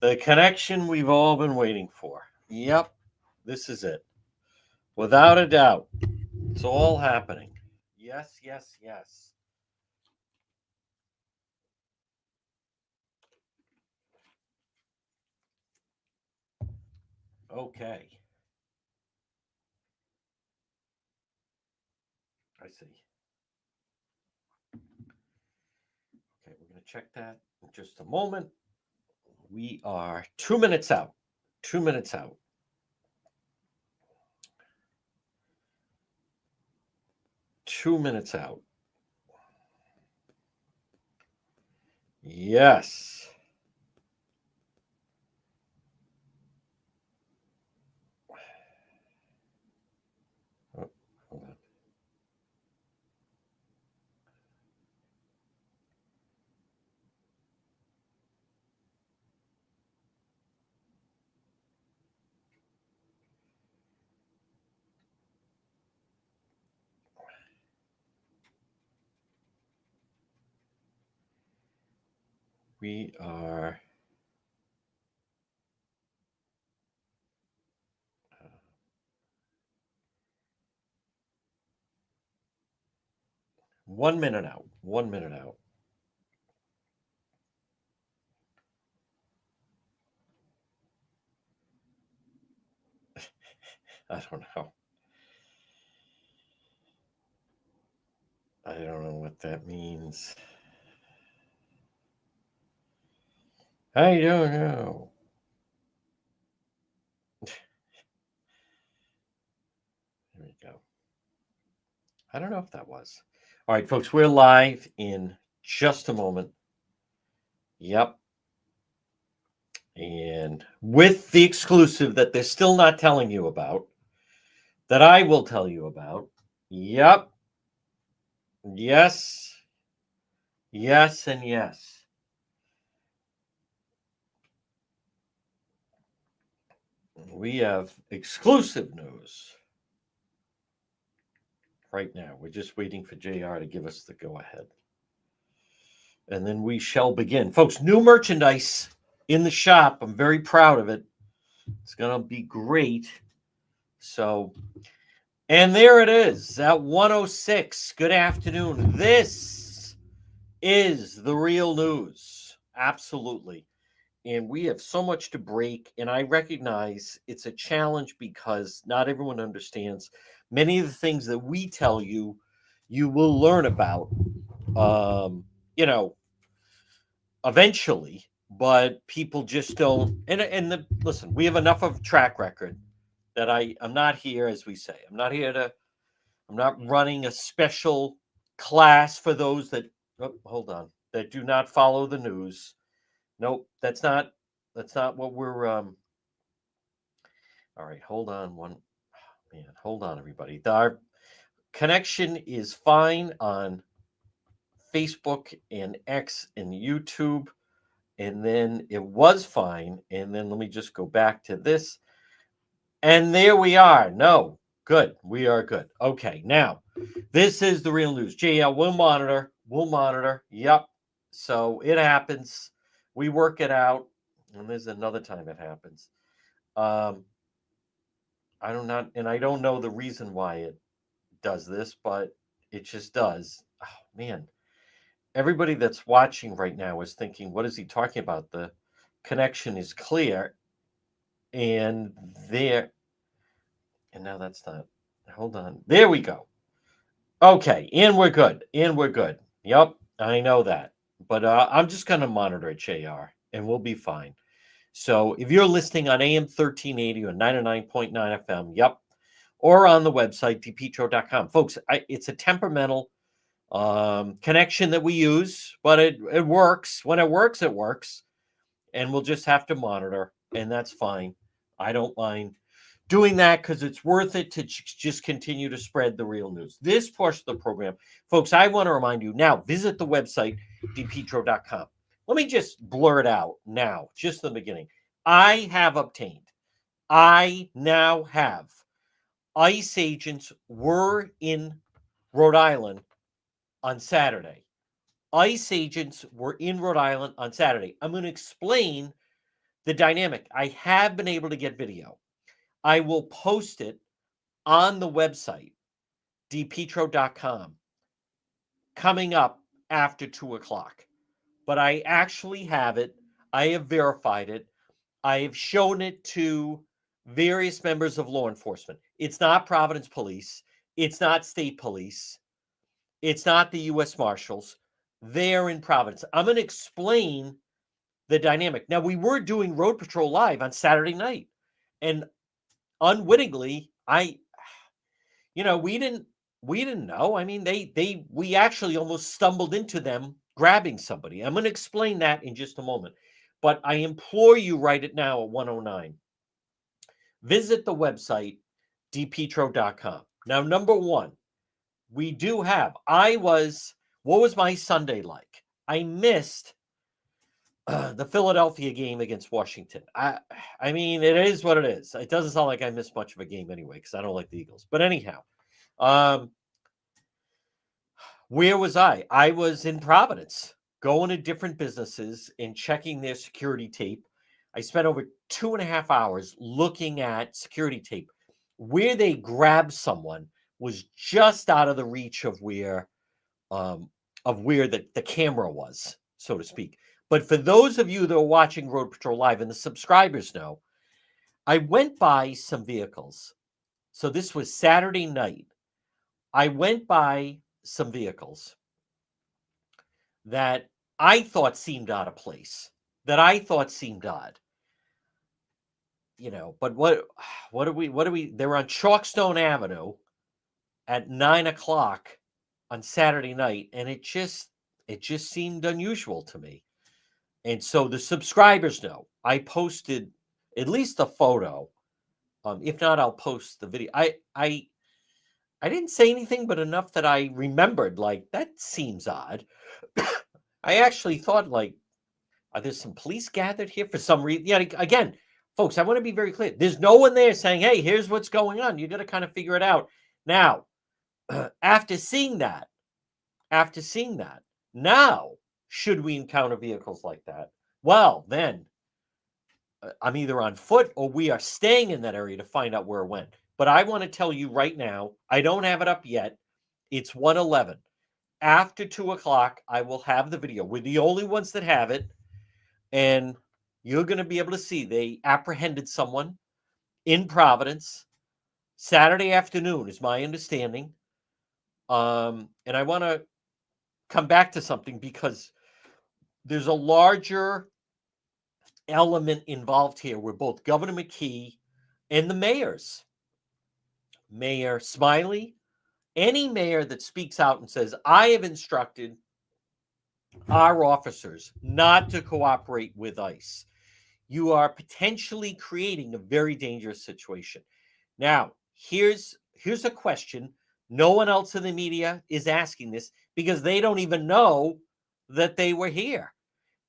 The connection we've all been waiting for. Yep, this is it. Without a doubt. It's all happening. Yes, yes, yes. Okay. I see. Okay, we're going to check that in just a moment. We are 2 minutes out. 2 minutes out. 2 minutes out. Yes. Oh, hold on. We are 1 minute out. 1 minute out. I don't know. I don't know what that means. I don't know. There we go. I don't know if that was. All right, folks, we're live in just a moment. Yep. And with the exclusive that they're still not telling you about, that I will tell you about. Yep. Yes. Yes, and yes. We have exclusive news right now. We're just waiting for JR to give us the go ahead. And then we shall begin. Folks, new merchandise in the shop. I'm very proud of it. It's going to be great. So, and there it is at 106. Good afternoon. This is the real news. Absolutely. And we have so much to break. And I recognize it's a challenge because not everyone understands many of the things that we tell you, you will learn about, you know, eventually, but people just don't. Listen, we have enough of track record that I'm not here, as we say, I'm not running a special class for those that, oh, hold on, that do not follow the news. Nope, that's not what we're, all right, hold on man, hold on, everybody. Our connection is fine on Facebook and X and YouTube. And then it was fine. And then let me just go back to this. And there we are. No, good. We are good. Okay, now this is the real news. JL will monitor. We'll monitor. Yep. So it happens. We work it out. And there's another time it happens. I don't know the reason why it does this, but it just does. Oh man. Everybody that's watching right now is thinking, what is he talking about? The connection is clear. And there, and now that's not, hold on. There we go. Okay, and we're good. And we're good. Yep, I know that. But I'm just going to monitor it, JR, and we'll be fine. So if you're listening on AM 1380 or 99.9 FM, yep, or on the website, dpetro.com. Folks, it's a temperamental connection that we use, but it works. When it works, it works. And we'll just have to monitor, and that's fine. I don't mind doing that because it's worth it to just continue to spread the real news. This portion of the program, folks, I want to remind you now, visit the website, dpetro.com. Let me just blur it out now, just the beginning. I now have ICE agents were in Rhode Island on Saturday. ICE agents were in Rhode Island on Saturday. I'm going to explain the dynamic. I have been able to get video. I will post it on the website, dpetro.com, coming up after 2 o'clock. But I actually have it. I have verified it. I have shown it to various members of law enforcement. It's not Providence Police. It's not state police. It's not the U.S. Marshals. They're in Providence. I'm going to explain the dynamic. Now, we were doing Road Patrol Live on Saturday night, and unwittingly, we didn't know. I mean, we actually almost stumbled into them grabbing somebody. I'm going to explain that in just a moment, but I implore you, write it now at 109. Visit the website, dpetro.com. Now, number one, we do have, what was my Sunday like? I missed the Philadelphia game against Washington. I mean, it is what it is. It doesn't sound like I missed much of a game anyway, because I don't like the Eagles. But anyhow, where was I? I was in Providence, going to different businesses and checking their security tape. I spent over 2.5 hours looking at security tape. Where they grabbed someone was just out of the reach of where the camera was, so to speak. But for those of you that are watching Road Patrol Live, and the subscribers know, I went by some vehicles. So this was Saturday night. I went by some vehicles that I thought seemed out of place, that I thought seemed odd. But what do we, they were on Chalkstone Avenue at 9 o'clock on Saturday night, and it just seemed unusual to me. And so the subscribers know. I posted at least a photo. If not, I'll post the video. I didn't say anything, but enough that I remembered, like, that seems odd. I actually thought, like, are there some police gathered here for some reason? Yeah, again, folks, I want to be very clear. There's no one there saying, hey, here's what's going on. You got to kind of figure it out. Now, after seeing that, now, should we encounter vehicles like that? Well, then I'm either on foot or we are staying in that area to find out where it went. But I want to tell you right now, I don't have it up yet. It's 1:11. After 2 o'clock, I will have the video. We're the only ones that have it. And you're going to be able to see they apprehended someone in Providence Saturday afternoon, is my understanding. And I want to come back to something because there's a larger element involved here where both Governor McKee and the mayors, Mayor Smiley, any mayor that speaks out and says, I have instructed our officers not to cooperate with ICE, you are potentially creating a very dangerous situation. Now, here's a question. No one else in the media is asking this because they don't even know that they were here.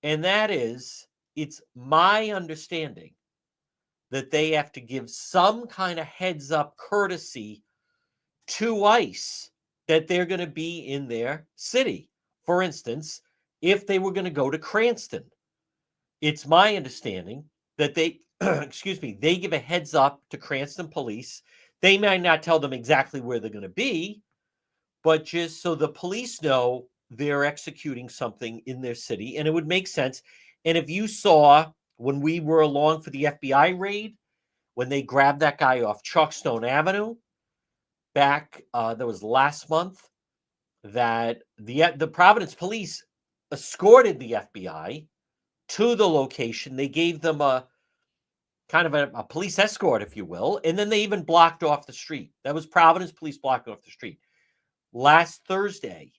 And that is, it's my understanding that they have to give some kind of heads up courtesy to ICE that they're going to be in their city. For instance, if they were going to go to Cranston, it's my understanding that they, they give a heads up to Cranston police. They might not tell them exactly where they're going to be, but just so the police know they're executing something in their city, and it would make sense. And if you saw when we were along for the FBI raid, when they grabbed that guy off Chalkstone Avenue back, that was last month, that the Providence police escorted the FBI to the location. They gave them a kind of a police escort, if you will, and then they even blocked off the street. That was Providence police blocking off the street. Last Thursday,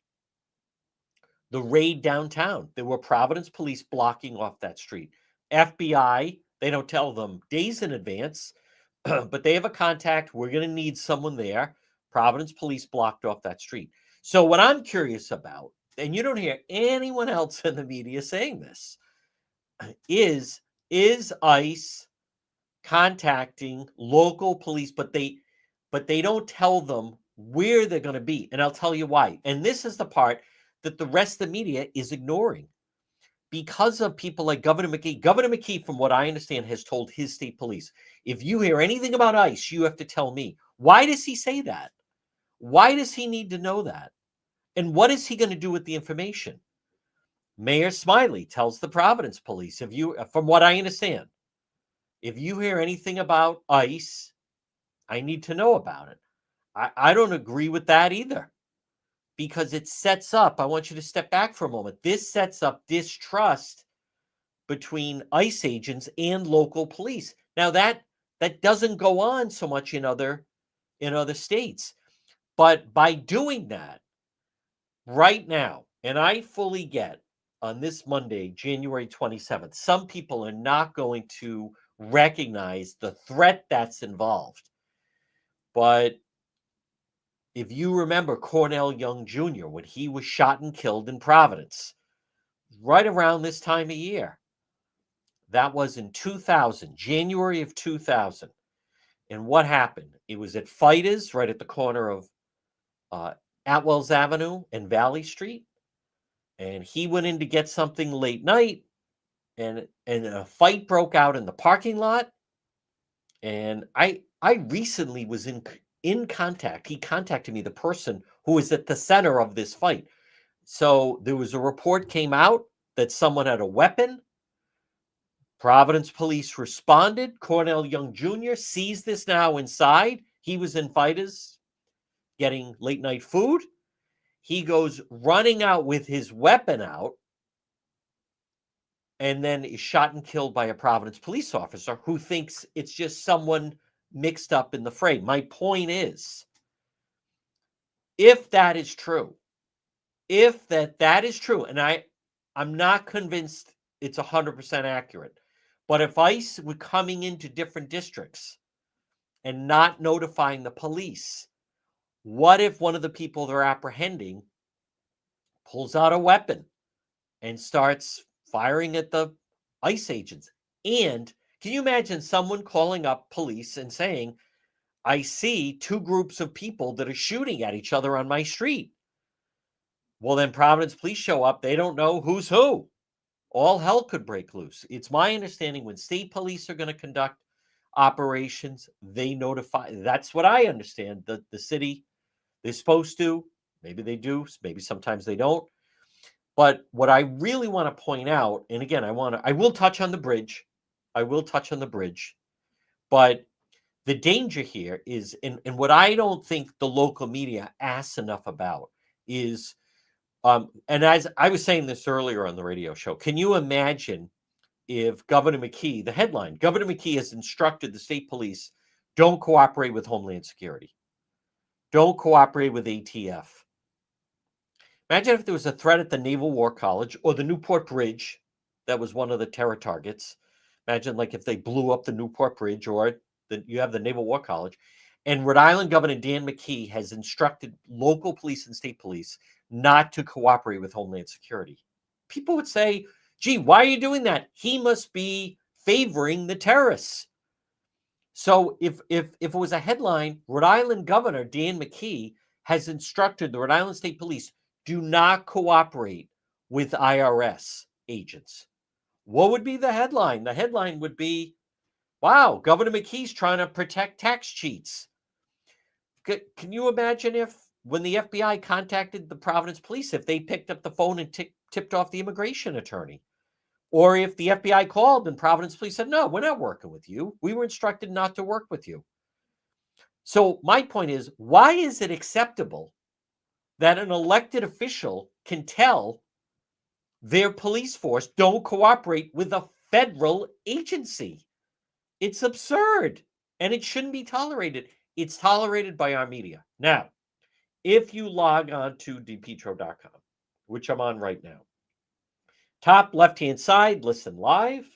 the raid downtown, there were Providence police blocking off that street. FBI, they don't tell them days in advance, but they have a contact. We're going to need someone there. Providence police blocked off that street. So what I'm curious about, and you don't hear anyone else in the media saying this, is ICE contacting local police, but they don't tell them where they're going to be. And I'll tell you why. And this is the part that the rest of the media is ignoring. because of people like Governor McKee. Governor McKee, from what I understand, has told his state police, if you hear anything about ICE, you have to tell me. Why does he say that? Why does he need to know that? And what is he going to do with the information? Mayor Smiley tells the Providence police, if you, from what I understand, if you hear anything about ICE, I need to know about it. I don't agree with that either, because it sets up, I want you to step back for a moment. This sets up distrust between ICE agents and local police. Now that doesn't go on so much in other states. But by doing that right now, and I fully get on this Monday, January 27th, some people are not going to recognize the threat that's involved. But if you remember Cornell Young Jr., when he was shot and killed in Providence, right around this time of year, that was in 2000, January of 2000. And what happened? It was at Fighters, right at the corner of Atwells Avenue and Valley Street. And he went in to get something late night, and a fight broke out in the parking lot. And I recently was in contact. He contacted me, the person who was at the center of this fight. So there was a report came out that someone had a weapon. Providence police responded. Cornell Young Jr. sees this now inside. He was in Fighters getting late night food. He goes running out with his weapon out, and then is shot and killed by a Providence police officer who thinks it's just someone mixed up in the fray. My point is, if that is true, if that is true, and I'm not convinced it's 100% accurate, but if ICE were coming into different districts and not notifying the police, what if one of the people they're apprehending pulls out a weapon and starts firing at the ICE agents? And can you imagine someone calling up police and saying, I see two groups of people that are shooting at each other on my street? Well, then Providence police show up. They don't know who's who. All hell could break loose. It's my understanding when state police are going to conduct operations, they notify. That's what I understand. The city, they're supposed to. Maybe they do. Maybe sometimes they don't. But what I really want to point out, and again, I will touch on the bridge. I will touch on the bridge. But the danger here is, and what I don't think the local media asks enough about is, and as I was saying this earlier on the radio show, can you imagine if Governor McKee, the headline, Governor McKee has instructed the state police, don't cooperate with Homeland Security. Don't cooperate with ATF. Imagine if there was a threat at the Naval War College or the Newport Bridge. That was one of the terror targets. Imagine like if they blew up the Newport Bridge, or you have the Naval War College. And Rhode Island Governor Dan McKee has instructed local police and state police not to cooperate with Homeland Security. People would say, gee, why are you doing that? He must be favoring the terrorists. So if it was a headline, Rhode Island Governor Dan McKee has instructed the Rhode Island State Police, do not cooperate with IRS agents. What would be the headline? The headline would be, wow, Governor McKee's trying to protect tax cheats. Can you imagine if, when the FBI contacted the Providence police, if they picked up the phone and tipped off the immigration attorney? Or if the FBI called and Providence police said, no, we're not working with you. We were instructed not to work with you. So my point is, why is it acceptable that an elected official can tell their police force don't cooperate with a federal agency? It's absurd, and it shouldn't be tolerated. It's tolerated by our media. Now, if you log on to depetro.com, which I'm on right now, top left-hand side, listen live,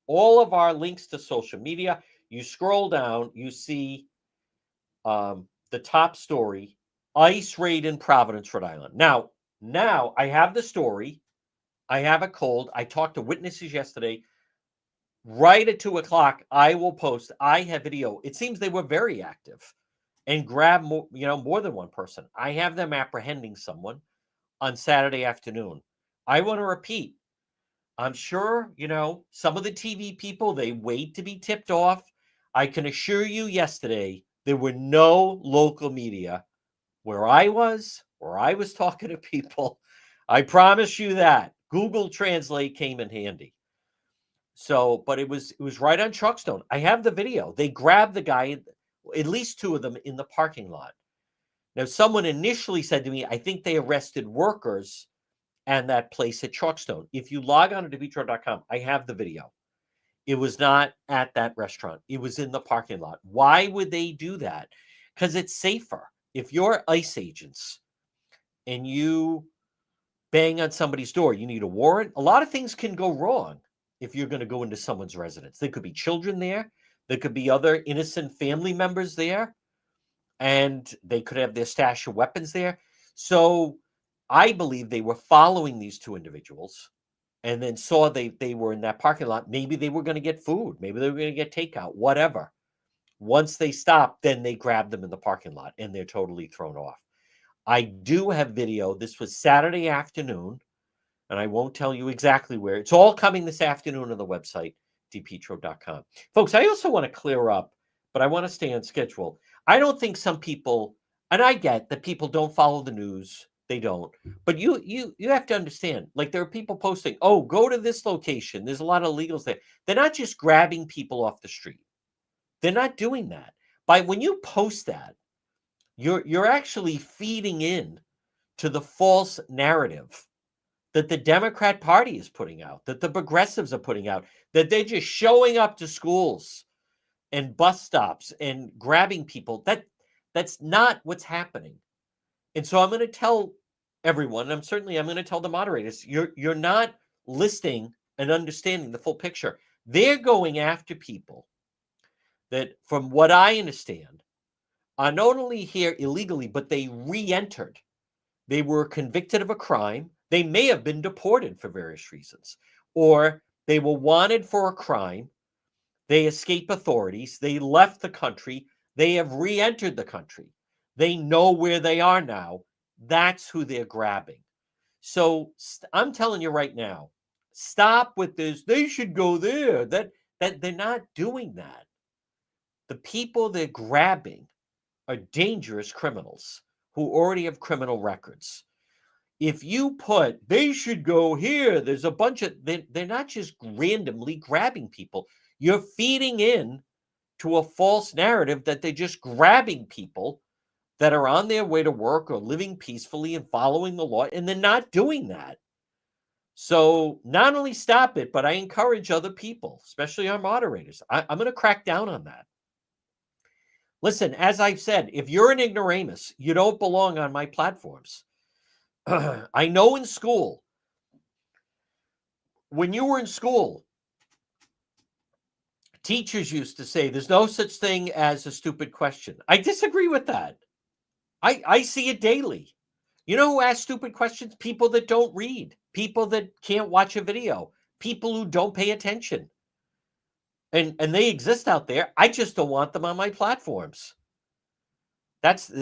all of our links to social media. You scroll down, you see the top story, ICE raid in Providence, Rhode Island. Now I have the story. I have it cold. I talked to witnesses yesterday. Right at 2:00, I will post. I have video. It seems they were very active and grabbed more than one person. I have them apprehending someone on Saturday afternoon. I want to repeat. I'm sure, some of the TV people, they wait to be tipped off. I can assure you yesterday, there were no local media where I was talking to people. I promise you that. Google Translate came in handy. So, but it was right on Truckstone. I have the video. They grabbed the guy, at least two of them in the parking lot. Now, someone initially said to me, I think they arrested workers and that place at Truckstone. If you log on to DePietro.com, I have the video. It was not at that restaurant. It was in the parking lot. Why would they do that? Because it's safer. If you're ICE agents and you bang on somebody's door, you need a warrant. A lot of things can go wrong if you're going to go into someone's residence. There could be children there. There could be other innocent family members there, and they could have their stash of weapons there. So I believe they were following these two individuals and then saw they were in that parking lot. Maybe they were going to get food. Maybe they were going to get takeout, whatever. Once they stopped, then they grabbed them in the parking lot and they're totally thrown off. I do have video. This was Saturday afternoon, and I won't tell you exactly where. It's all coming this afternoon on the website, depetro.com. Folks, I also want to clear up, but I want to stay on schedule. I don't think some people, and I get that people don't follow the news. They don't. But you have to understand, like there are people posting, oh, go to this location. There's a lot of illegals there. They're not just grabbing people off the street. They're not doing that. When you post that, you're actually feeding in to the false narrative that the Democrat Party is putting out, that the progressives are putting out, that they're just showing up to schools and bus stops and grabbing people. That's not what's happening. And so I'm going to tell everyone, and I'm going to tell the moderators, you're not listening and understanding the full picture. They're going after people that, from what I understand, are not only here illegally, but they re-entered. They were convicted of a crime. They may have been deported for various reasons, or they were wanted for a crime. They escape authorities. They left the country. They have re-entered the country. They know where they are now. That's who they're grabbing. So I'm telling you right now, stop with this. They should go there. That they're not doing that. The people they're grabbing are dangerous criminals who already have criminal records. If you put, they should go here, there's a bunch of, they're not just randomly grabbing people. You're feeding in to a false narrative that they're just grabbing people that are on their way to work or living peacefully and following the law, and they're not doing that. So not only stop it, but I encourage other people, especially our moderators. I'm going to crack down on that. Listen, as I've said, if you're an ignoramus, you don't belong on my platforms. I know in school, when you were in school, teachers used to say there's no such thing as a stupid question. I disagree with that. I see it daily. You know who asks stupid questions? People that don't read, people that can't watch a video, people who don't pay attention. And they exist out there. I just don't want them on my platforms. That's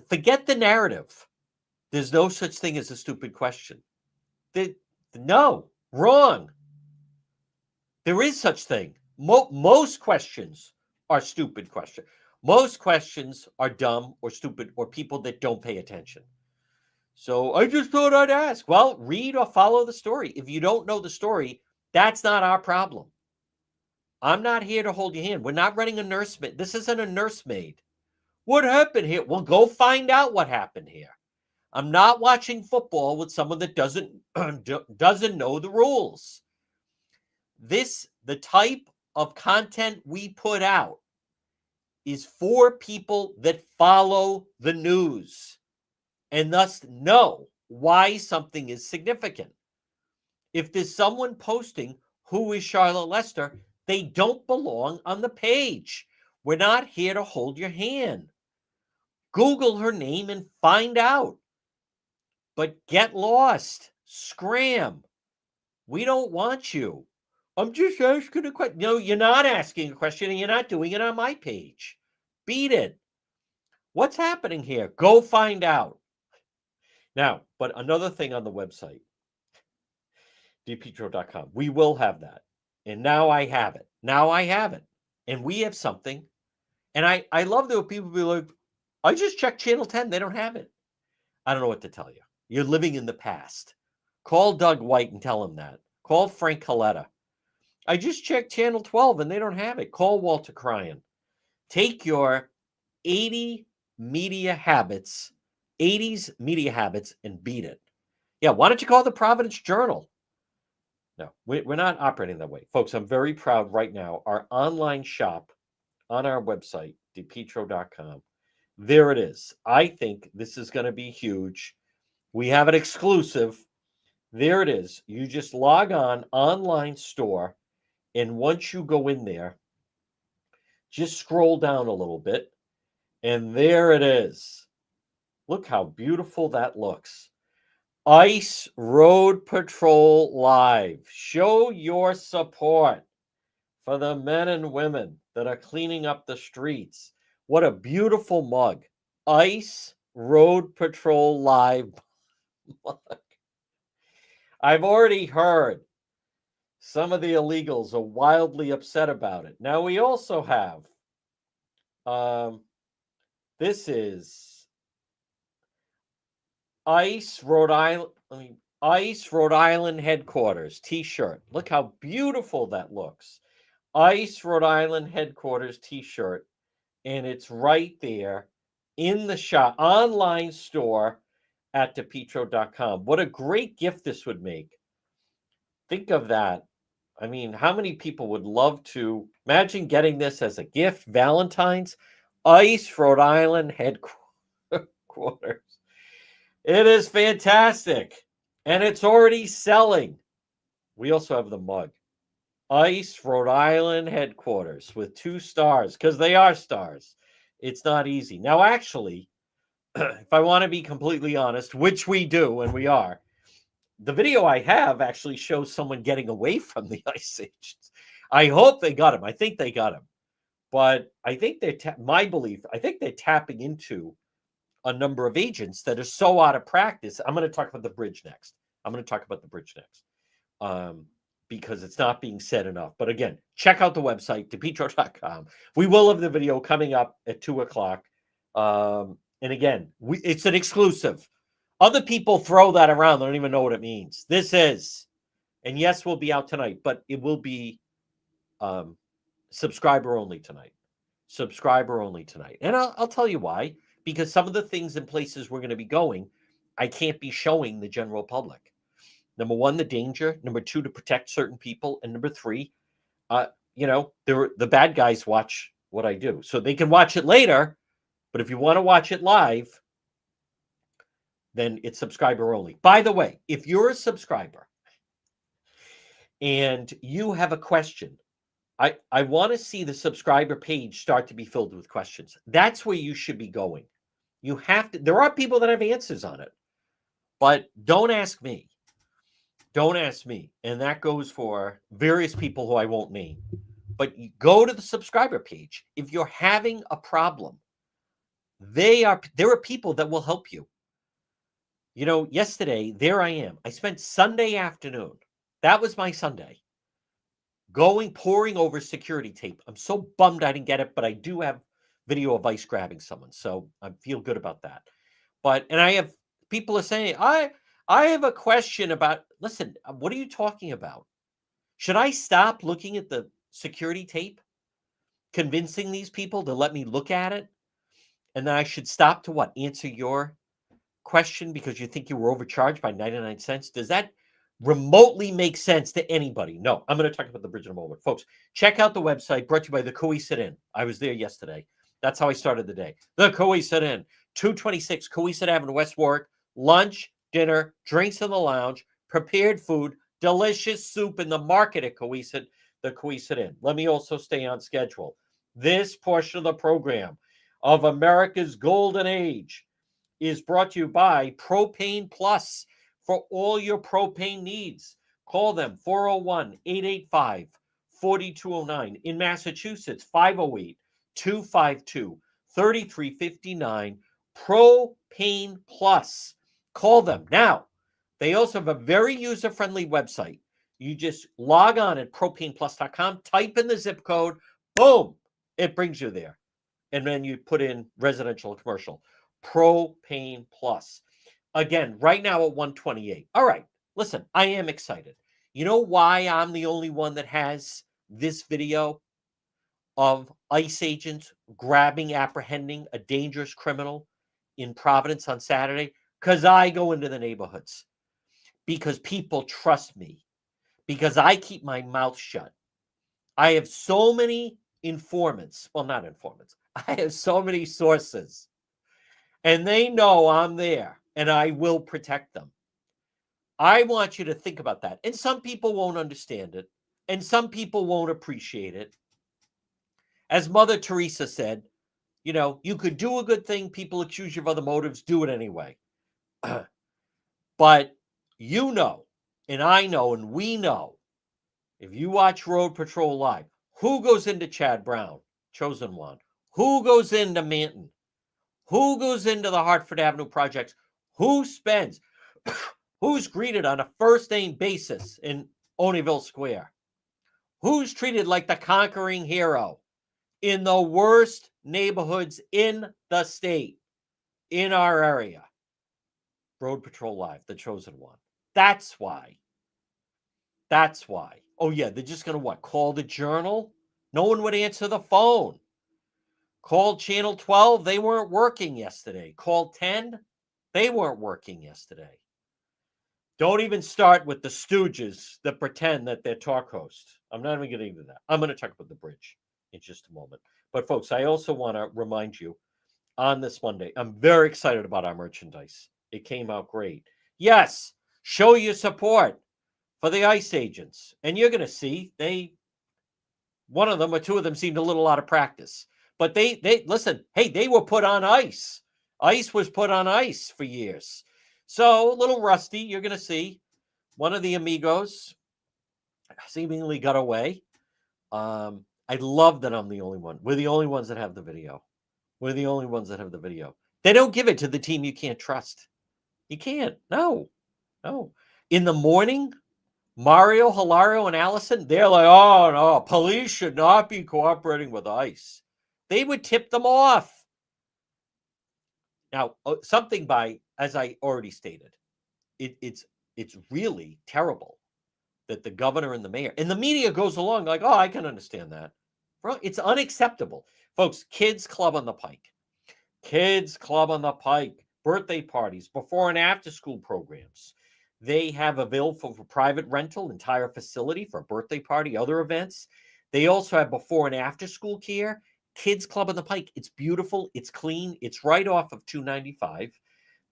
forget the narrative. There's no such thing as a stupid question. No, wrong. There is such thing. Most questions are stupid questions. Most questions are dumb or stupid or people that don't pay attention. So I just thought I'd ask. Well, read or follow the story. If you don't know the story, that's not our problem. I'm not here to hold your hand. We're not running a nursemaid. This isn't a nursemaid. What happened here? Well, go find out what happened here. I'm not watching football with someone that doesn't know the rules. The type of content we put out is for people that follow the news and thus know why something is significant. If there's someone posting who is Charlotte Lester, they don't belong on the page. We're not here to hold your hand. Google her name and find out. But get lost. Scram. We don't want you. I'm just asking a question. No, you're not asking a question and you're not doing it on my page. Beat it. What's happening here? Go find out. Now, but another thing on the website. DePietro.com. We will have that. And now I have it. Now I have it. And we have something. And I love that people be like, I just checked Channel 10. They don't have it. I don't know what to tell you. You're living in the past. Call Doug White and tell him that. Call Frank Coletta. I just checked Channel 12 and they don't have it. Call Walter Cryan. Take your 80 media habits, 80s media habits, and beat it. Yeah, why don't you call the Providence Journal? No, we're not operating that way. Folks, I'm very proud right now. Our online shop on our website, depetro.com, there it is. I think this is going to be huge. We have it exclusive. There it is. You just log on, online store, and once you go in there, just scroll down a little bit, and there it is. Look how beautiful that looks. ICE Road Patrol Live. Show your support for the men and women that are cleaning up the streets. What a beautiful mug. ICE Road Patrol Live mug. I've already heard some of the illegals are wildly upset about it. Now, we also have, this is ICE Rhode Island headquarters t-shirt. Look how beautiful that looks. ICE Rhode Island headquarters t-shirt. And it's right there in the shop, online store at depetro.com. What a great gift this would make. Think of that. I mean, how many people would love to imagine getting this as a gift? Valentine's, ICE Rhode Island headquarters. It is fantastic. And it's already selling. We also have the mug. ICE Rhode Island headquarters with 2 stars, because they are stars. It's not easy. Now, actually, if I want to be completely honest, which we do, and we are, the video I have actually shows someone getting away from the ICE agents. I hope they got him. I think they got him. But I think my belief, I think they're tapping into a number of agents that are so out of practice. I'm going to talk about the bridge next. Because it's not being said enough. But again, check out the website, depetro.com. We will have the video coming up at 2 o'clock. And again, it's an exclusive. Other people throw that around. They don't even know what it means. This is, and yes, we'll be out tonight, but it will be subscriber only tonight. Subscriber only tonight. And I'll tell you why. Because some of the things and places we're going to be going, I can't be showing the general public. Number 1, the danger. Number 2, to protect certain people. And number 3, the bad guys watch what I do. So they can watch it later. But if you want to watch it live, then it's subscriber only. By the way, if you're a subscriber and you have a question, I want to see the subscriber page start to be filled with questions. That's where you should be going. You have to. There are people that have answers on it, but don't ask me. Don't ask me. And that goes for various people who I won't name. But you go to the subscriber page. If you're having a problem, there are people that will help you. You know, yesterday, there I am. I spent Sunday afternoon. That was my Sunday. Pouring over security tape. I'm so bummed I didn't get it, but I do have video of ICE grabbing someone. So I feel good about that. And I have people are saying, I have a question about, listen, what are you talking about? Should I stop looking at the security tape, convincing these people to let me look at it? And then I should stop to what? Answer your question because you think you were overcharged by 99 cents? Does that remotely make sense to anybody? No, I'm going to talk about the bridge in a moment. Folks, check out the website brought to you by the Coesit Inn. I was there yesterday. That's how I started the day. The Coesit Inn, 226 Coesit Avenue, West Warwick. Lunch, dinner, drinks in the lounge, prepared food, delicious soup in the market at Coesit, the Coesit Inn. Let me also stay on schedule. This portion of the program of America's Golden Age is brought to you by Propane Plus. For all your propane needs, call them 401-885-4209. In Massachusetts, 508-252-3359. Propane Plus. Call them. Now, they also have a very user-friendly website. You just log on at propaneplus.com, type in the zip code, boom, it brings you there. And then you put in residential and commercial. Propane Plus. Again, right now at 128. All right, listen, I am excited. You know why I'm the only one that has this video of ICE agents apprehending a dangerous criminal in Providence on Saturday? Because I go into the neighborhoods. Because people trust me. Because I keep my mouth shut. I have so many informants. Well, not informants. I have so many sources. And they know I'm there and I will protect them. I want you to think about that. And some people won't understand it. And some people won't appreciate it. As Mother Teresa said, you know, you could do a good thing. People accuse you of other motives. Do it anyway. But you know, and I know, and we know, if you watch Road Patrol Live, who goes into Chad Brown, chosen one? Who goes into Manton? Who goes into the Hartford Avenue projects? Who spends? Who's greeted on a first name basis in Oneyville Square? Who's treated like the conquering hero in the worst neighborhoods in the state, in our area? Road Patrol Live, the chosen one. That's why. That's why. Oh, yeah, they're just going to what? Call the Journal? No one would answer the phone. Call Channel 12. They weren't working yesterday. Call 10. They weren't working yesterday. Don't even start with the stooges that pretend that they're talk hosts. I'm not even getting into that. I'm going to talk about the bridge in just a moment. But, folks, I also want to remind you on this Monday, I'm very excited about our merchandise. It came out great. Yes, show your support for the ICE agents. And you're going to see one of them or two of them seemed a little out of practice. But they listen, hey, they were put on ice. ICE was put on ice for years. So a little rusty. You're going to see one of the amigos seemingly got away. I love that I'm the only one. We're the only ones that have the video. We're the only ones that have the video. They don't give it to the team you can't trust. You can't. No. In the morning, Mario, Hilario, and Allison, they're like, oh, no, police should not be cooperating with ICE. They would tip them off. Now, something as I already stated, it's really terrible that the governor and the mayor and the media goes along like, oh, I can understand that. Bro, it's unacceptable. Folks, Kids Club on the Pike. Kids Club on the Pike. Birthday parties, before and after school programs. They have available for private rental, entire facility for a birthday party, other events. They also have before and after school care. Kids Club on the Pike. It's beautiful. It's clean. It's right off of 295.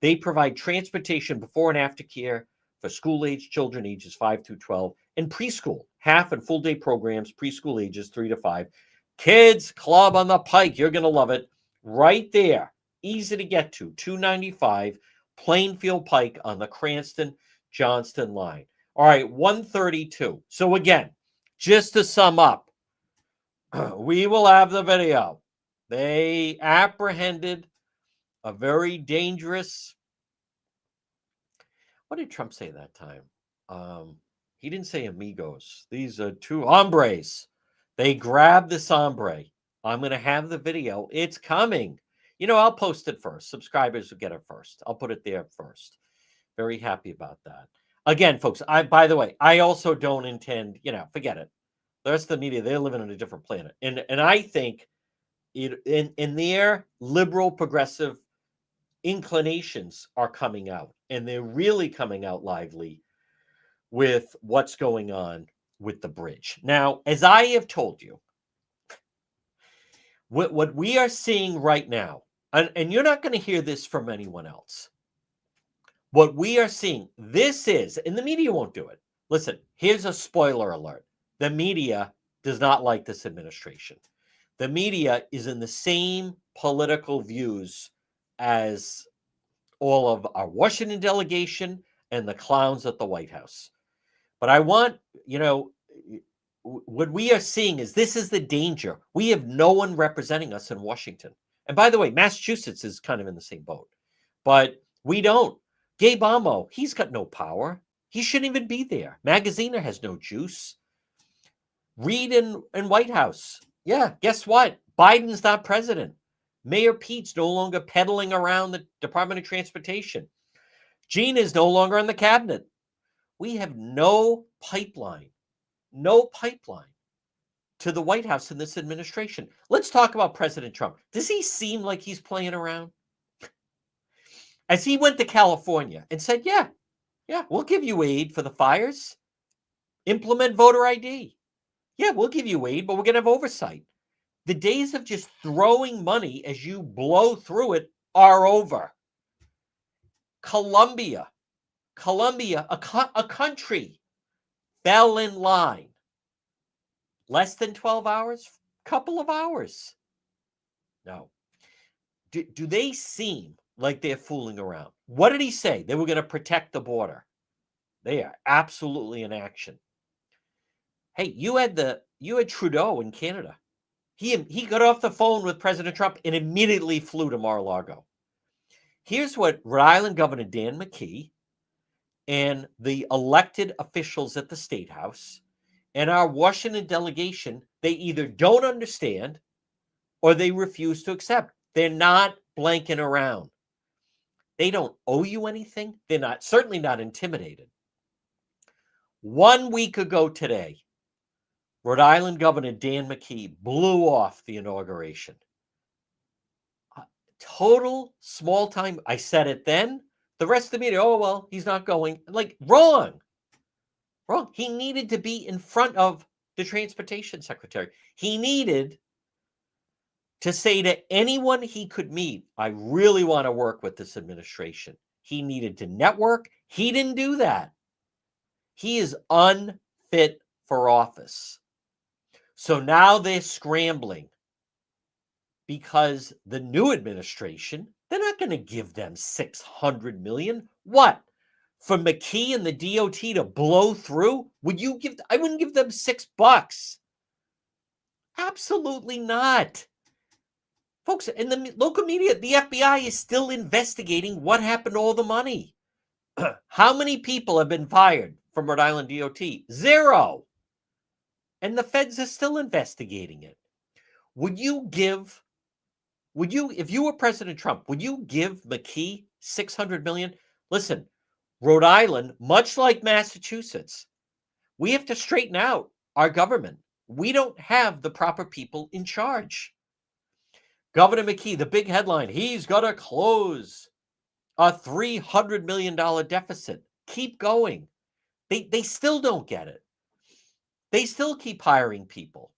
They provide transportation before and after care for school-age children ages 5 through 12 and preschool, half and full day programs, preschool ages 3 to 5. Kids Club on the Pike. You're going to love it. Right there. Easy to get to. 295 Plainfield Pike on the Cranston-Johnston line. All right, 132. So again, just to sum up, we will have the video. They apprehended a very dangerous. What did Trump say that time? He didn't say amigos. These are two hombres. They grabbed this hombre. I'm going to have the video. It's coming. You know, I'll post it first. Subscribers will get it first. I'll put it there first. Very happy about that. Again, folks, by the way, I also don't intend, forget it. The rest of the media, they're living on a different planet. And I think in their liberal progressive inclinations are coming out. And they're really coming out lively with what's going on with the bridge. Now, as I have told you, what we are seeing right now, and you're not going to hear this from anyone else. What we are seeing, this is, and the media won't do it. Listen, here's a spoiler alert. The media does not like this administration. The media is in the same political views as all of our Washington delegation and the clowns at the White House. But I want, what we are seeing is this is the danger. We have no one representing us in Washington. And by the way, Massachusetts is kind of in the same boat. But we don't. Gabe Amo, he's got no power. He shouldn't even be there. Magaziner has no juice. Reid in White House. Yeah, guess what? Biden's not president. Mayor Pete's no longer peddling around the Department of Transportation. Gina is no longer in the cabinet. We have no pipeline to the White House in this administration. Let's talk about President Trump. Does he seem like he's playing around? As he went to California and said, yeah, we'll give you aid for the fires. Implement voter ID. Yeah, we'll give you aid, but we're going to have oversight. The days of just throwing money as you blow through it are over. Colombia, a country, fell in line. Less than 12 hours? Couple of hours. No. Do they seem like they're fooling around? What did he say? They were going to protect the border. They are absolutely in action. Hey, you had Trudeau in Canada. He got off the phone with President Trump and immediately flew to Mar-a-Lago. Here's what Rhode Island Governor Dan McKee and the elected officials at the State House and our Washington delegation, they either don't understand or they refuse to accept. They're not blanking around. They don't owe you anything. They're certainly not intimidated. 1 week ago today, Rhode Island Governor Dan McKee blew off the inauguration. Total small time. I said it then. The rest of the media, oh, well, he's not going. Like, wrong. He needed to be in front of the transportation secretary. He needed to say to anyone he could meet, I really want to work with this administration. He needed to network. He didn't do that. He is unfit for office. So now they're scrambling because the new administration, they're not going to give them $600 million. What? For McKee and the DOT to blow through? I wouldn't give them $6. Absolutely not. Folks, in the local media, the FBI is still investigating what happened to all the money. How many people have been fired from Rhode Island DOT? 0. And the feds are still investigating it. If you were President Trump, would you give McKee $600 million? Listen, Rhode Island, much like Massachusetts, we have to straighten out our government. We don't have the proper people in charge. Governor McKee, the big headline, he's got to close a $300 million deficit. Keep going. They still don't get it. They still keep hiring people.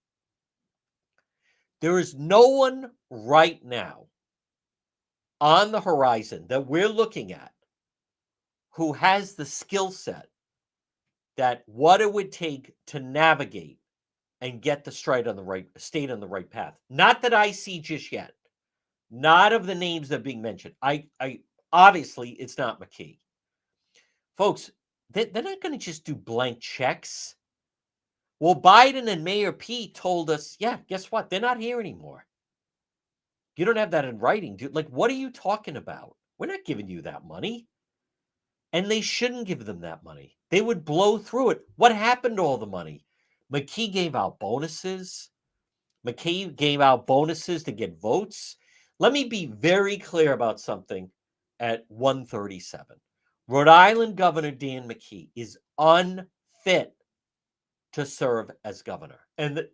There is no one right now on the horizon that we're looking at who has the skill set that what it would take to navigate and get the state on the right path. Not that I see just yet. Not of the names that are being mentioned. I obviously it's not McKee. Folks, they're not going to just do blank checks. Well, Biden and Mayor Pete told us, yeah, guess what? They're not here anymore. You don't have that in writing, dude. Like, what are you talking about? We're not giving you that money. And they shouldn't give them that money. They would blow through it. What happened to all the money? McKee gave out bonuses. McKee gave out bonuses to get votes. Let me be very clear about something at 1:37. Rhode Island Governor Dan McKee is unfit to serve as governor. And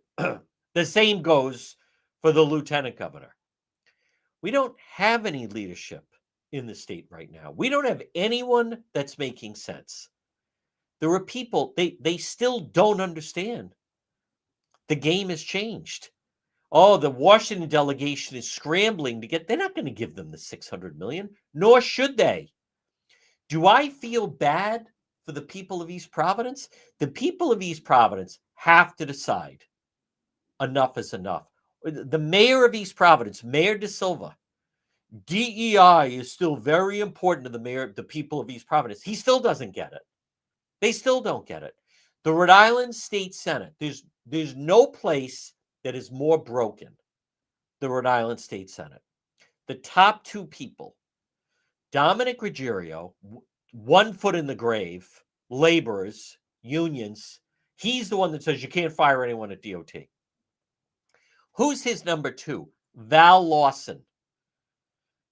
the same goes for the lieutenant governor. We don't have any leadership in the state right now. We don't have anyone that's making sense. There are people, they still don't understand. The game has changed. Oh, the Washington delegation is scrambling to they're not going to give them the $600 million, nor should they. Do I feel bad for the people of East Providence? The people of East Providence have to decide enough is enough. The mayor of East Providence, Mayor De Silva, DEI is still very important to the people of East Providence. He still doesn't get it. They still don't get it. The Rhode Island State Senate, there's no place that is more broken than Rhode Island State Senate. The top two people, Dominic Ruggiero, 1 foot in the grave, laborers, unions. He's the one that says you can't fire anyone at DOT. Who's his number two? Val Lawson.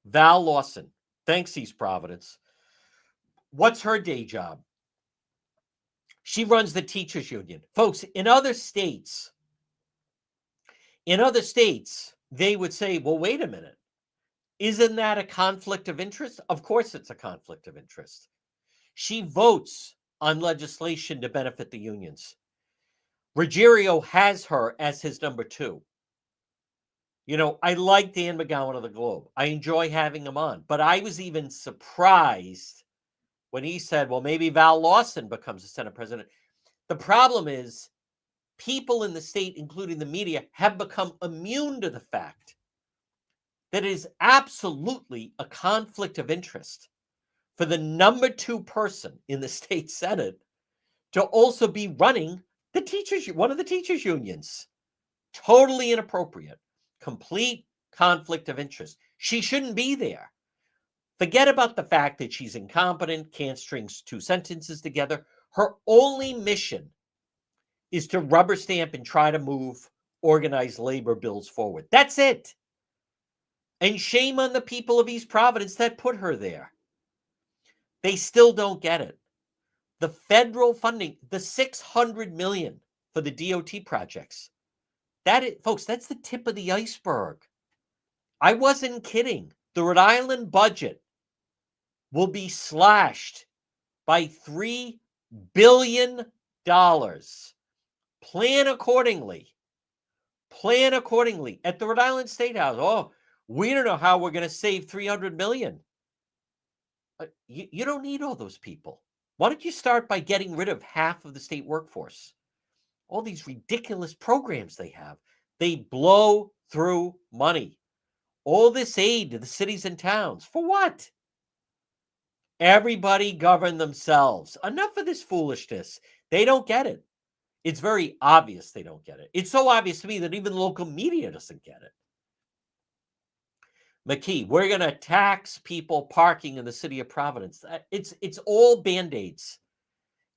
Val Lawson. Thanks, East Providence. What's her day job? She runs the teachers union. Folks, in other states, they would say, well, wait a minute. Isn't that a conflict of interest? Of course it's a conflict of interest. She votes on legislation to benefit the unions. Ruggiero has her as his number two. You know, I like Dan McGowan of the Globe. I enjoy having him on. But I was even surprised when he said, well, maybe Val Lawson becomes the Senate president. The problem is people in the state, including the media, have become immune to the fact that it is absolutely a conflict of interest for the number two person in the state Senate to also be running the teachers, one of the teachers unions. Totally inappropriate. Complete conflict of interest. She shouldn't be there. Forget about the fact that she's incompetent, can't string two sentences together. Her only mission is to rubber stamp and try to move organized labor bills forward. That's it. And shame on the people of East Providence that put her there. They still don't get it. The federal funding, the $600 million for the DOT projects, folks, that's the tip of the iceberg. I wasn't kidding. The Rhode Island budget will be slashed by $3 billion. Plan accordingly. Plan accordingly. At the Rhode Island State House, oh, we don't know how we're going to save $300 million. You don't need all those people. Why don't you start by getting rid of half of the state workforce? All these ridiculous programs they have. They blow through money. All this aid to the cities and towns. For what? Everybody govern themselves. Enough of this foolishness. They don't get it. It's very obvious they don't get it. It's so obvious to me that even local media doesn't get it. McKee, we're going to tax people parking in the city of Providence. It's all Band-Aids.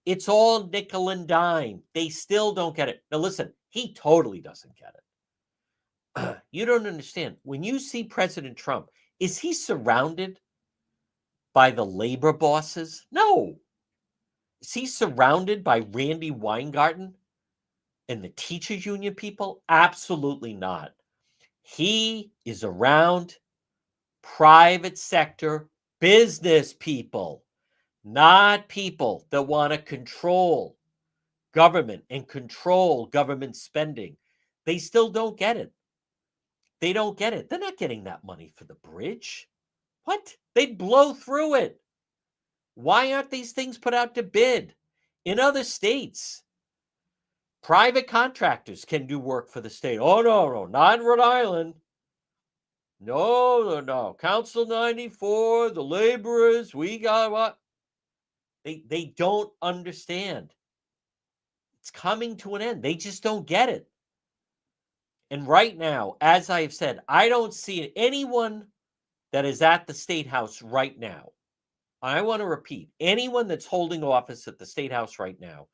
It's all nickel and dime. They still don't get it. Now, listen, he totally doesn't get it. You don't understand. When you see President Trump, is he surrounded by the labor bosses? No. Is he surrounded by Randy Weingarten and the teachers union people? Absolutely not. He is around private sector business people, not people that want to control government and control government spending. They still don't get it. They don't get it. They're not getting that money for the bridge. What? They'd blow through it. Why aren't these things put out to bid? In other states, private contractors can do work for the state. Oh, no, not in Rhode Island. No. Council 94, the laborers, we got what? They don't understand. It's coming to an end. They just don't get it. And right now, as I've said, I don't see anyone that is at the State House right now. I want to repeat, anyone that's holding office at the State House right now,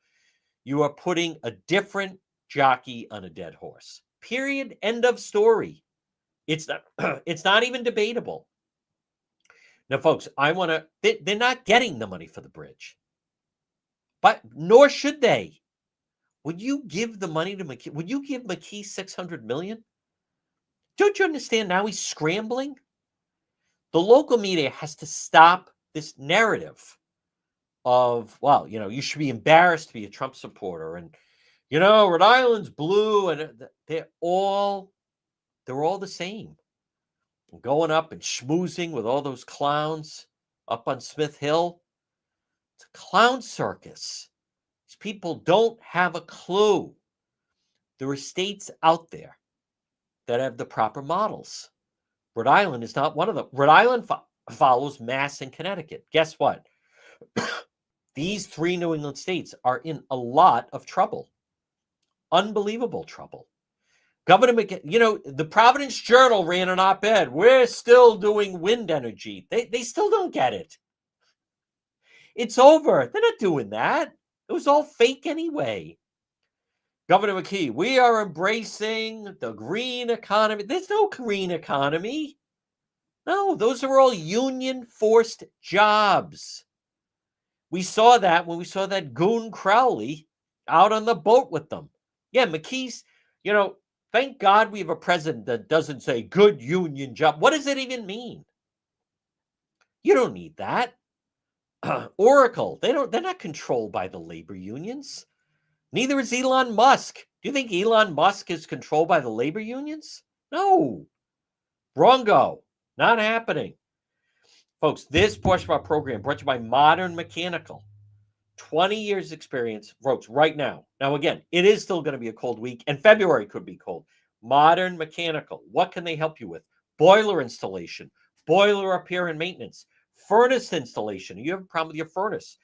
you are putting a different jockey on a dead horse. Period. End of story. It's not even debatable. Now, folks, they're not getting the money for the bridge. But nor should they. Would you give the money to McKee? Would you give McKee $600 million? Don't you understand now he's scrambling? The local media has to stop this narrative of, well, you should be embarrassed to be a Trump supporter. And, Rhode Island's blue and they're all the same. Going up and schmoozing with all those clowns up on Smith Hill. It's a clown circus. These people don't have a clue. There are states out there that have the proper models. Rhode Island is not one of them. Rhode Island follows Mass and Connecticut. Guess what? These three New England states are in a lot of trouble. Unbelievable trouble. Governor the Providence Journal ran an op-ed. We're still doing wind energy. They still don't get it. It's over. They're not doing that. It was all fake anyway. Governor McKee, we are embracing the green economy. There's no green economy. No, those are all union-forced jobs. We saw that when we saw that goon Crowley out on the boat with them. Yeah, McKee's, thank God we have a president that doesn't say good union job. What does it even mean? You don't need that. Oracle, they're not controlled by the labor unions. Neither is Elon Musk. Do you think Elon Musk is controlled by the labor unions? No. Wrongo. Not happening. Folks, this portion of our program brought to you by Modern Mechanical. 20 years experience, folks, right now. Now, again, it is still going to be a cold week, and February could be cold. Modern Mechanical. What can they help you with? Boiler installation, boiler repair and maintenance, furnace installation. You have a problem with your furnace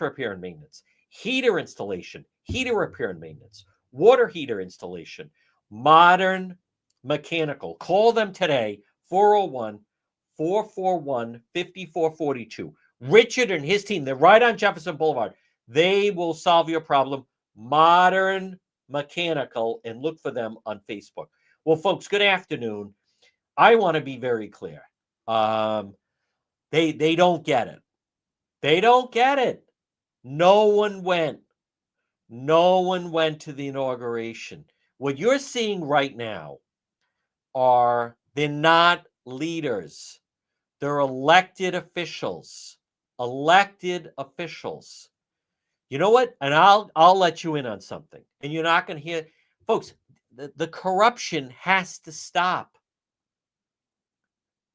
repair and maintenance, heater installation, heater repair and maintenance, water heater installation. Modern Mechanical. Call them today, 401-441-5442. Richard and his team, they're right on Jefferson Boulevard. They will solve your problem. Modern Mechanical, and look for them on Facebook. Well, folks, good afternoon. I want to be very clear. They don't get it. They don't get it. No one went. No one went to the inauguration. What you're seeing right now they're not leaders. They're elected officials. Elected officials. You know what? And I'll let you in on something. And you're not going to hear, folks, the corruption has to stop.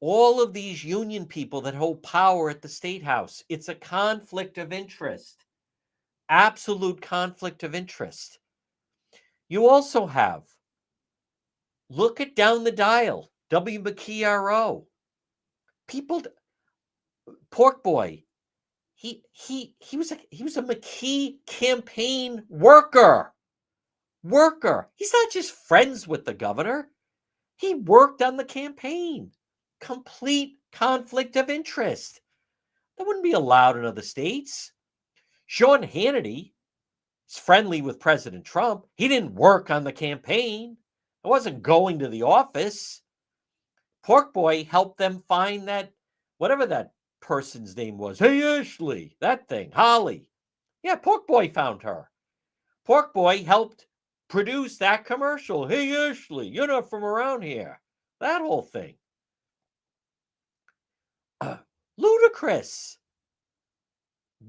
All of these union people that hold power at the State House, it's a conflict of interest. Absolute conflict of interest. You also have, look at down the dial, W. McKee RO. People, Pork Boy, he was a McKee campaign worker. He's not just friends with the governor. He worked on the campaign. Complete conflict of interest. That wouldn't be allowed in other states. Sean Hannity is friendly with President Trump. He didn't work on the campaign. It wasn't going to the office. Pork Boy helped them find that, whatever that person's name was. Hey, Ashley, that thing, Holly. Yeah, Pork Boy found her. Pork Boy helped produce that commercial. Hey, Ashley, you're not from around here. That whole thing. Ludicrous.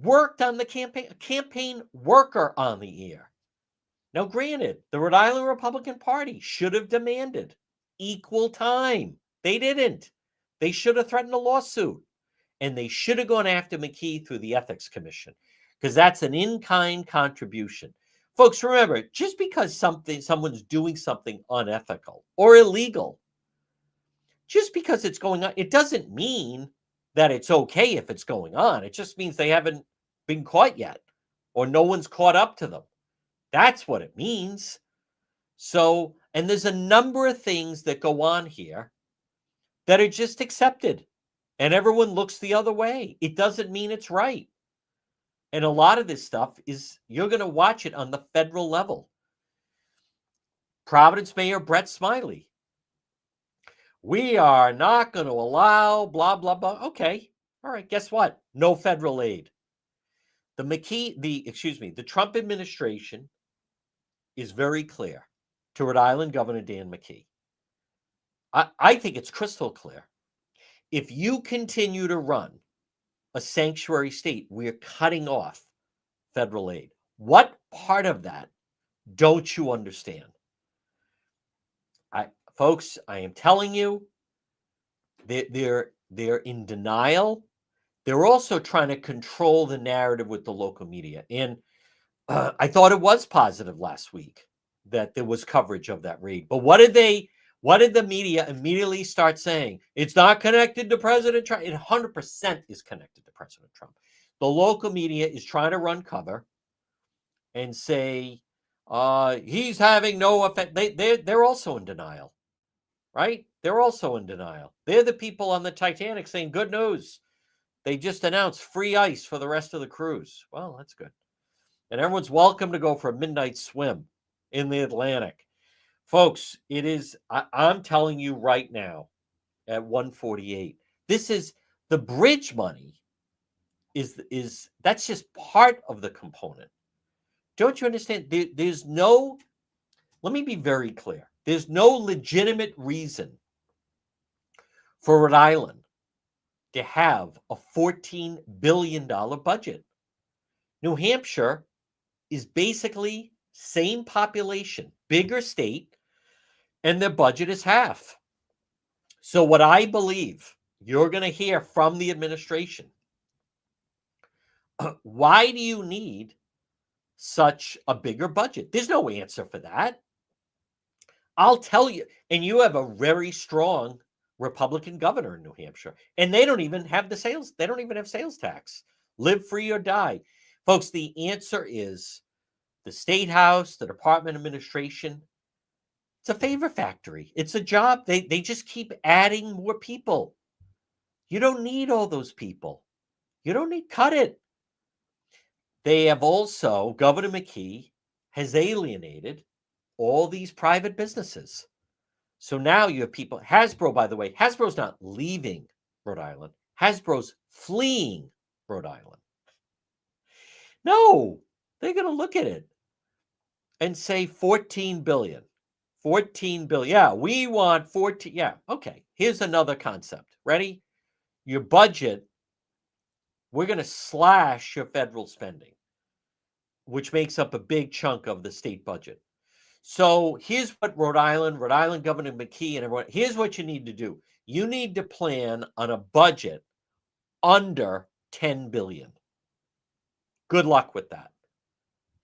Worked on the campaign worker on the air. Now, granted, the Rhode Island Republican Party should have demanded equal time. They didn't. They should have threatened a lawsuit. And they should have gone after McKee through the Ethics Commission, because that's an in-kind contribution. Folks, remember, just because someone's doing something unethical or illegal, just because it's going on, it doesn't mean that it's okay if it's going on. It just means they haven't been caught yet, or no one's caught up to them. That's what it means. So, and there's a number of things that go on here that are just accepted, and everyone looks the other way. It doesn't mean it's right. And a lot of this stuff is, you're going to watch it on the federal level. Providence Mayor Brett Smiley. We are not going to allow blah, blah, blah. Okay. All right. Guess what? No federal aid. The Trump administration is very clear to Rhode Island Governor Dan McKee. I think it's crystal clear. If you continue to run a sanctuary state, we're cutting off federal aid. What part of that don't you understand? Folks, I am telling you, they're in denial. They're also trying to control the narrative with the local media. And I thought it was positive last week that there was coverage of that raid. But what did the media immediately start saying? It's not connected to President Trump. It 100% is connected to President Trump. The local media is trying to run cover and say he's having no effect. They're also in denial, right? They're also in denial. They're the people on the Titanic saying, good news. They just announced free ice for the rest of the cruise. Well, that's good. And everyone's welcome to go for a midnight swim in the Atlantic. Folks, it is, I'm telling you right now at 148, this is the bridge money is that's just part of the component. Don't you understand? There's no, let me be very clear. There's no legitimate reason for Rhode Island to have a $14 billion budget. New Hampshire is basically same population, bigger state, and their budget is half. So what I believe you're going to hear from the administration, why do you need such a bigger budget? There's no answer for that. I'll tell you, and you have a very strong Republican governor in New Hampshire, and they don't even have they don't even have sales tax. Live free or die. Folks, the answer is the State House, the Department of Administration. It's a favor factory. It's a job. They just keep adding more people. You don't need all those people. You don't need, cut it. They have also, Governor McKee has alienated all these private businesses. So now you have people, Hasbro, by the way, Hasbro's not leaving Rhode Island. Hasbro's fleeing Rhode Island. No, they're going to look at it and say 14 billion. 14 billion. Yeah, we want 14. Yeah, okay. Here's another concept. Ready? Your budget, we're going to slash your federal spending, which makes up a big chunk of the state budget. So here's what Rhode Island Governor McKee and everyone, here's what you need to do. You need to plan on a budget under 10 billion. Good luck with that.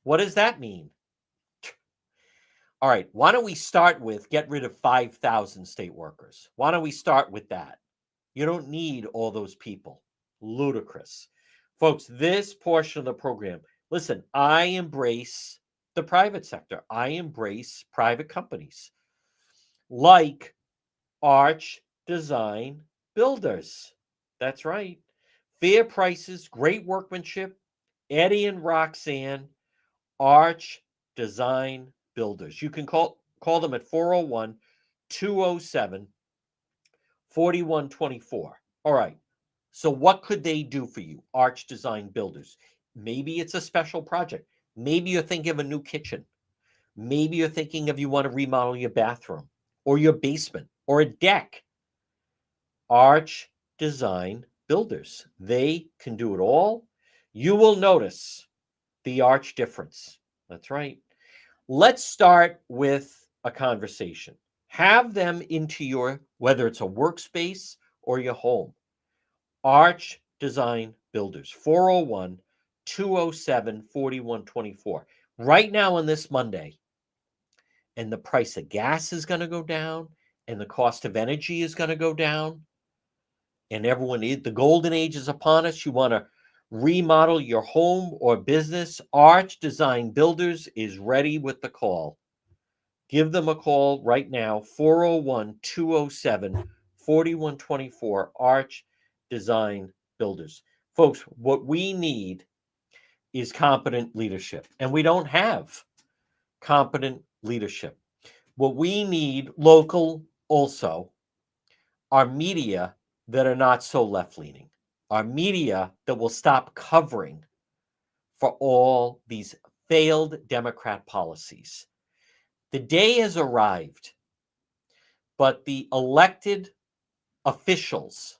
What does that mean? All right, why don't we start with get rid of 5,000 state workers? Why don't we start with that? You don't need all those people. Ludicrous. Folks, this portion of the program, listen, I embrace the private sector. I embrace private companies like Arch Design Builders. That's right. Fair prices, great workmanship. Eddie and Roxanne, Arch Design Builders. You can call them at 401 207 4124. All right. So what could they do for you? Arch Design Builders. Maybe it's a special project. Maybe you're thinking of a new kitchen. Maybe you're thinking of you want to remodel your bathroom or your basement or a deck. Arch Design Builders. They can do it all. You will notice the arch difference. That's right. Let's start with a conversation. Have them into your, whether it's a workspace or your home. Arch Design Builders, 401 207 4124. Right now on this Monday, and the price of gas is going to go down, and the cost of energy is going to go down, and the golden age is upon us. You want to remodel your home or business, Arch Design Builders is ready with the call. Give them a call right now, 401 207 4124, Arch Design Builders. Folks, what we need is competent leadership, and we don't have competent leadership. What we need, local also, are media that are not so left-leaning, are media that will stop covering for all these failed Democrat policies. The day has arrived, but the elected officials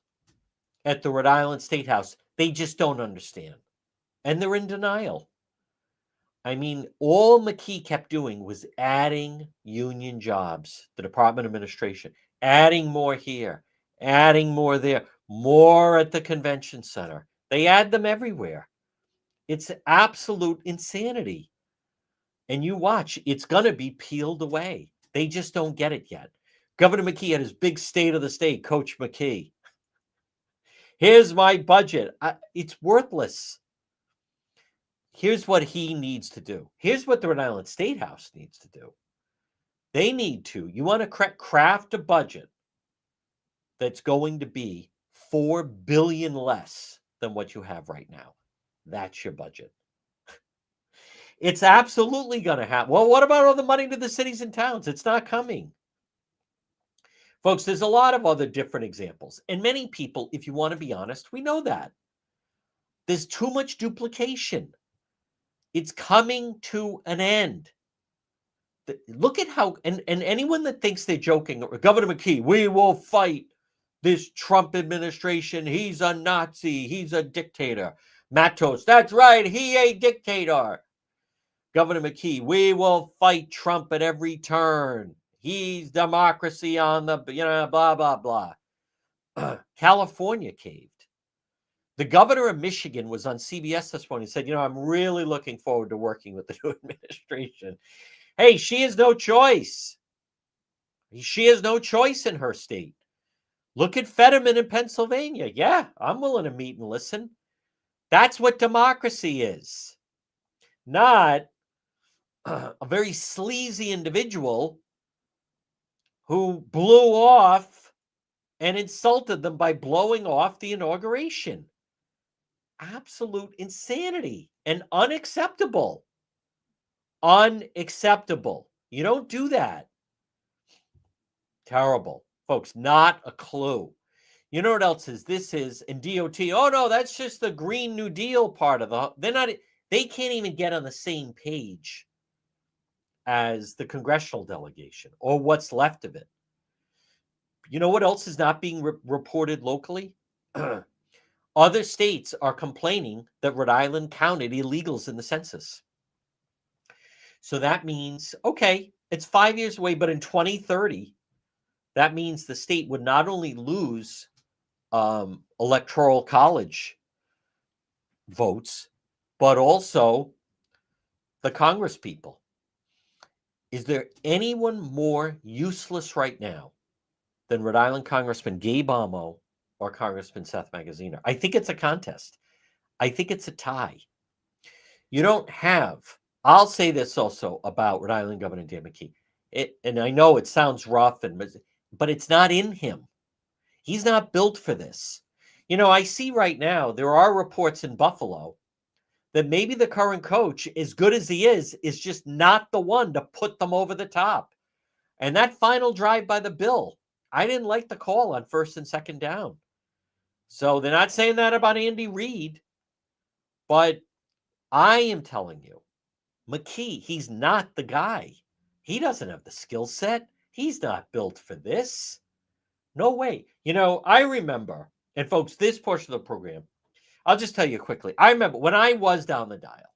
at the Rhode Island State House, they just don't understand. And they're in denial. I mean, all McKee kept doing was adding union jobs, the Department of Administration, adding more here, adding more there, more at the convention center. They add them everywhere. It's absolute insanity. And you watch, it's going to be peeled away. They just don't get it yet. Governor McKee had his big state of the state, Coach McKee. Here's my budget. It's worthless. Here's what he needs to do. Here's what the Rhode Island State House needs to do. They need to, you want to craft a budget that's going to be $4 billion less than what you have right now. That's your budget. It's absolutely going to happen. Well, what about all the money to the cities and towns? It's not coming. Folks, there's a lot of other different examples. And many people, if you want to be honest, we know that. There's too much duplication. It's coming to an end. Look at how, and anyone that thinks they're joking, Governor McKee, we will fight this Trump administration. He's a Nazi. He's a dictator. Matos, that's right. He a dictator. Governor McKee, we will fight Trump at every turn. He's democracy on the, blah, blah, blah. California caved. The governor of Michigan was on CBS this morning and said, I'm really looking forward to working with the new administration. Hey, she has no choice. She has no choice in her state. Look at Fetterman in Pennsylvania. Yeah, I'm willing to meet and listen. That's what democracy is. Not a very sleazy individual who blew off and insulted them by blowing off the inauguration. Absolute insanity and unacceptable. Unacceptable. You don't do that. Terrible. Folks, not a clue. You know what else is? This is in DOT. Oh, no, that's just the Green New Deal part of they can't even get on the same page as the congressional delegation or what's left of it. You know what else is not being reported locally? Other states are complaining that Rhode Island counted illegals in the census. So that means, okay, it's 5 years away, but in 2030, that means the state would not only lose electoral college votes, but also the Congress people. Is there anyone more useless right now than Rhode Island Congressman Gabe Amo or Congressman Seth Magaziner? I think it's a contest. I think it's a tie. You don't have, I'll say this also about Rhode Island Governor Dan McKee. And I know it sounds rough, but it's not in him. He's not built for this. I see right now, there are reports in Buffalo that maybe the current coach, as good as he is just not the one to put them over the top. And that final drive by the Bill, I didn't like the call on 1st and 2nd down. So they're not saying that about Andy Reid. But I am telling you, McKee, he's not the guy. He doesn't have the skill set. He's not built for this. No way. I remember, and folks, this portion of the program, I'll just tell you quickly. I remember when I was down the dial,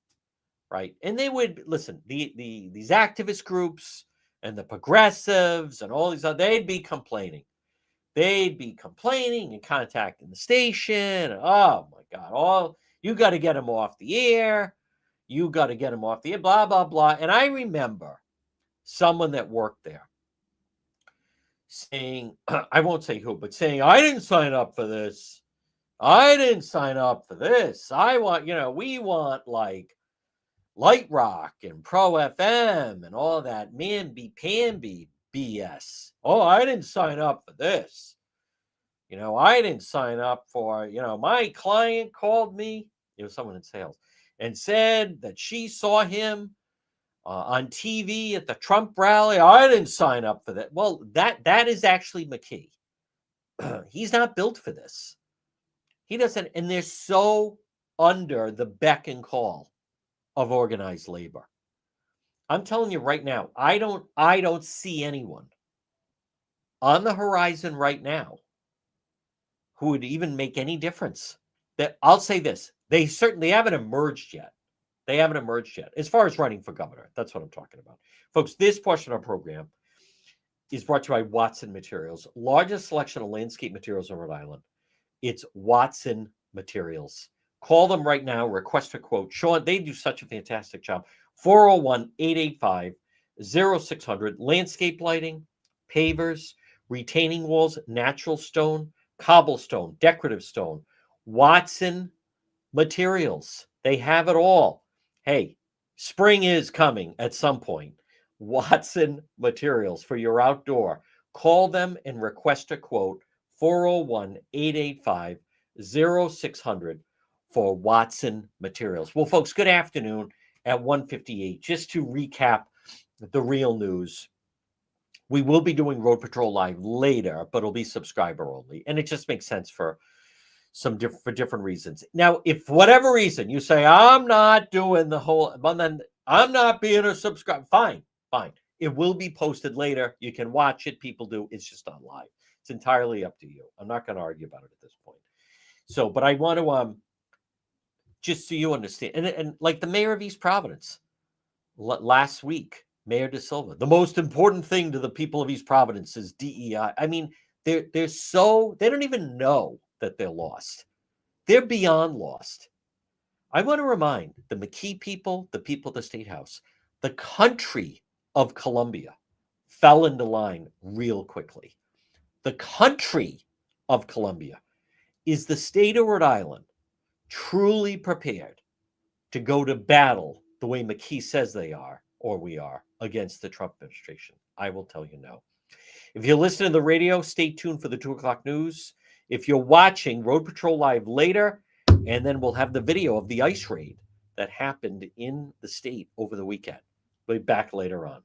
right? And they would, listen, these activist groups and the progressives and all these other, they'd be complaining. They'd be complaining and contacting the station. Oh, my God. You got to get them off the air. You got to get them off the air, blah, blah, blah. And I remember someone that worked there saying, I won't say who, but saying, I didn't sign up for this. I didn't sign up for this. I want, we want like Light Rock and Pro FM and all that mamby-pamby BS. Oh, I didn't sign up for this. I didn't sign up for, my client called me, someone in sales, and said that she saw him on TV at the Trump rally. I didn't sign up for that. Well, that is actually McKee. He's not built for this. He doesn't, and they're so under the beck and call of organized labor. I'm telling you right now, I don't see anyone on the horizon right now who would even make any difference. That I'll say this, they haven't emerged yet. They haven't emerged yet as far as running for governor. That's what I'm talking about. Folks, this portion of our program is brought to you by Watson Materials, largest selection of landscape materials in Rhode Island. It's Watson Materials. Call them right now. Request a quote. Sean, they do such a fantastic job. 401-885-0600. Landscape lighting, pavers, retaining walls, natural stone, cobblestone, decorative stone. Watson Materials. They have it all. Hey, spring is coming at some point. Watson Materials for your outdoor. Call them and request a quote. 401-885-0600. for Watson Materials. Well, folks, good afternoon at 1:58. Just to recap the real news, we will be doing Road Patrol Live later, but it'll be subscriber only. And it just makes sense for different reasons. Now, if for whatever reason you say, I'm not doing the whole, well, then I'm not being a subscriber, fine. It will be posted later. You can watch it. People do. It's just not live. It's entirely up to you. I'm not going to argue about it at this point. So, but I want to, just so you understand, and like the mayor of East Providence last week, Mayor De Silva, the most important thing to the people of East Providence is DEI. I mean, they don't even know that they're lost. They're beyond lost. I want to remind the McKee people, the people at the State House, the country of Columbia fell into line real quickly. The country of Columbia is the state of Rhode Island truly prepared to go to battle the way McKee says they are, or we are, against the Trump administration? I will tell you no. If you're listening to the radio, stay tuned for the 2 o'clock news. If you're watching Road Patrol Live later, and then we'll have the video of the ice raid that happened in the state over the weekend. We'll be back later on.